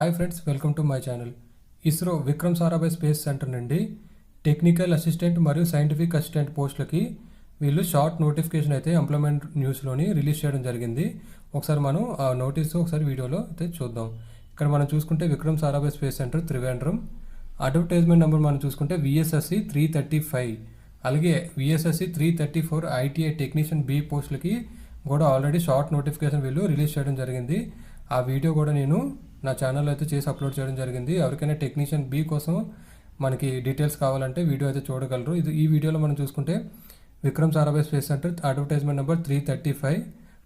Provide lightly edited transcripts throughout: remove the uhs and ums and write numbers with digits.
Hi friends, welcome to my channel. ISRO Vikram Sarabhai space centre నుండి technical assistant మరియు scientific assistant పోస్టులకి వీళ్ళు షార్ట్ నోటిఫికేషన్ అయితే ఎంప్లాయ్మెంట్ న్యూస్లోని రిలీజ్ చేయడం జరిగింది. ఒకసారి మనం ఆ నోటీస్ ఒకసారి వీడియోలో అయితే చూద్దాం. ఇక్కడ మనం చూసుకుంటే Vikram Sarabhai space centre Trivandrum, advertisement number మనం చూసుకుంటే VSSC 335, అలాగే VSSC 334 ITI టెక్నీషియన్ బి పోస్టులకి కూడా ఆల్రెడీ షార్ట్ నోటిఫికేషన్ వీళ్ళు రిలీజ్ చేయడం జరిగింది. ఆ వీడియో కూడా నేను నా ఛానల్లో అయితే చేసి అప్లోడ్ చేయడం జరిగింది. ఎవరికైనా టెక్నీషియన్ బి కోసం మనకి డీటెయిల్స్ కావాలంటే వీడియో అయితే చూడగలరు. ఈ వీడియోలో మనం చూసుకుంటే Vikram Sarabhai space centre advertisement number 335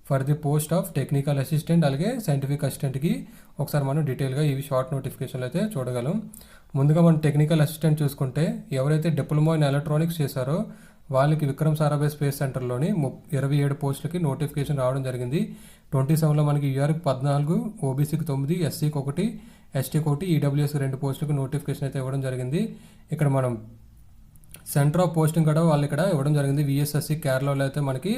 for the post of technical assistant అలాగే సైంటిఫిక్ అసిస్టెంట్కి ఒకసారి మనం డీటెయిల్గా ఇవి షార్ట్ నోటిఫికేషన్లు అయితే చూడగలం. ముందుగా మనం టెక్నికల్ అసిస్టెంట్ చూసుకుంటే ఎవరైతే డిప్లొమా ఇన్ ఎలక్ట్రానిక్స్ చేశారో వాళ్ళకి విక్రమ్ సారాభాయ్ స్పేస్ సెంటర్లోని 27 పోస్టులకి నోటిఫికేషన్ రావడం జరిగింది. 27లో మనకి యూఆర్కి 14, ఓబీసీకి 9, ఎస్సీకి 1, ఎస్టీకి 1, ఈడబ్ల్యూఎస్కి 2 పోస్టులకు నోటిఫికేషన్ అయితే ఇవ్వడం జరిగింది. ఇక్కడ మనం సెంటర్ ఆఫ్ పోస్టింగ్ కూడా వాళ్ళు ఇక్కడ ఇవ్వడం జరిగింది. VSSC కేరళలో అయితే మనకి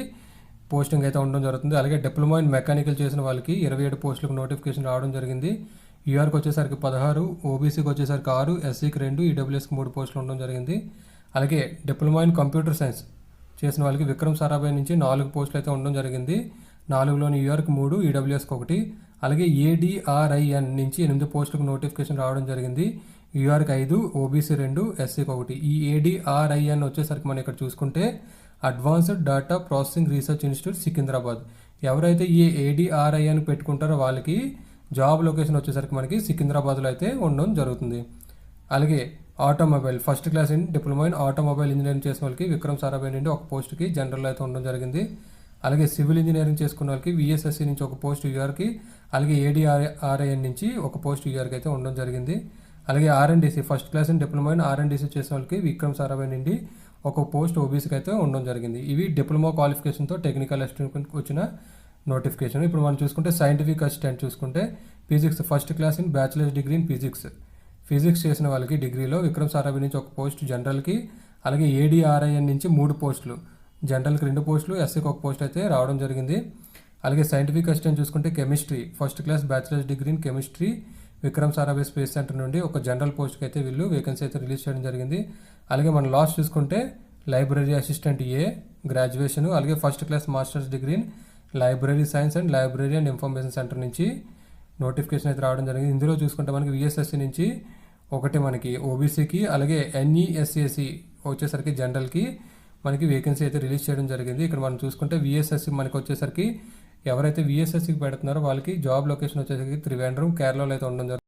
పోస్టింగ్ అయితే ఉండడం జరుగుతుంది. అలాగే డిప్లొమా ఇన్ మెకానికల్ చేసిన వాళ్ళకి 27 పోస్టులకు నోటిఫికేషన్ రావడం జరిగింది. యూఆర్కి వచ్చేసరికి 16, ఓబీసీకి వచ్చేసరికి 6, ఎస్సీకి 2, ఈడబ్ల్యూఎస్కి 3 పోస్టులు ఉండడం జరిగింది. అలాగే డిప్లొమా ఇన్ కంప్యూటర్ సైన్స్ చేసిన వాళ్ళకి విక్రమ్ సారాభాయ్ నుంచి 4 పోస్టులు అయితే ఉండడం జరిగింది. 4లోని యూఆర్కి 3, ఈడబ్ల్యూఎస్కి 1, అలాగే ADRIN నుంచి 8 పోస్టులకు నోటిఫికేషన్ రావడం జరిగింది. యూఆర్కి 5, ఓబీసీ 2, ఎస్సీకి 1. ఈ ADRIN వచ్చేసరికి మనం ఇక్కడ చూసుకుంటే advanced data processing research institute Secunderabad. ఎవరైతే ఈ ADRIN పెట్టుకుంటారో వాళ్ళకి జాబ్ లొకేషన్ వచ్చేసరికి మనకి సికింద్రాబాద్లో అయితే ఉండడం జరుగుతుంది. అలాగే automobile first class in diploma in automobile engineering చేసిన వాళ్ళకి విక్రమ్ సారాభాయ్ నుండి ఒక పోస్ట్కి జనరల్ అయితే ఉండడం జరిగింది. అలాగే సివిల్ ఇంజనీరింగ్ చేసుకున్న వాళ్ళకి VSSC నుంచి ఒక పోస్ట్ యూఆర్కి, అలాగే ADRIN నుంచి ఒక పోస్ట్ యూఆర్కి అయితే ఉండడం జరిగింది. అలాగే RNDC first class in diploma in RNDC చేసిన వాళ్ళకి విక్రమ్ సారాభాయ్ నుండి ఒక పోస్ట్ ఓబీసీకి అయితే ఉండడం జరిగింది. ఇవి డిప్లొమా క్వాలిఫికేషన్తో టెక్నికల్ అసిస్టెంట్కి వచ్చిన నోటిఫికేషన్. ఇప్పుడు మనం చూసుకుంటే సైంటిఫిక్ అసిస్టెంట్ చూసుకుంటే physics first class in bachelors degree in physics చేసిన వాళ్ళకి డిగ్రీలో విక్రమ్ సారాభాయ్ నుంచి ఒక పోస్ట్ జనరల్కి, అలాగే ADRIN నుంచి 3 పోస్టులు, జనరల్కి 2 పోస్టులు, ఎస్సీకి 1 పోస్ట్ అయితే రావడం జరిగింది. అలాగే సైంటిఫిక్ అసిస్టెంట్ చూసుకుంటే chemistry first class bachelors degree in chemistry Vikram Sarabhai space centre నుండి ఒక జనరల్ పోస్ట్కి అయితే వీళ్ళు వేకెన్సీ అయితే రిలీజ్ చేయడం జరిగింది. అలాగే మనం లాస్ట్ చూసుకుంటే లైబ్రరీ అసిస్టెంట్ గ్రాడ్యుయేషన్, అలాగే first class masters degree in library science and library and information centre నుంచి నోటిఫికేషన్ అయితే రావడం జరిగింది. ఇందులో చూసుకుంటే మనకి VSSC నుంచి ఒకటి మనకి ఓబీసీకి, అలాగే NESAC వచ్చేసరికి జనరల్కి మనకి వేకెన్సీ అయితే రిలీజ్ చేయడం జరిగింది. ఇక్కడ మనం చూసుకుంటే VSSC మనకి వచ్చేసరికి ఎవరైతే VSSCకి పెడుతున్నారో వాళ్ళకి జాబ్ లొకేషన్ వచ్చేసరికి త్రివేంద్రం కేరళలో అయితే ఉండడం జరుగుతుంది.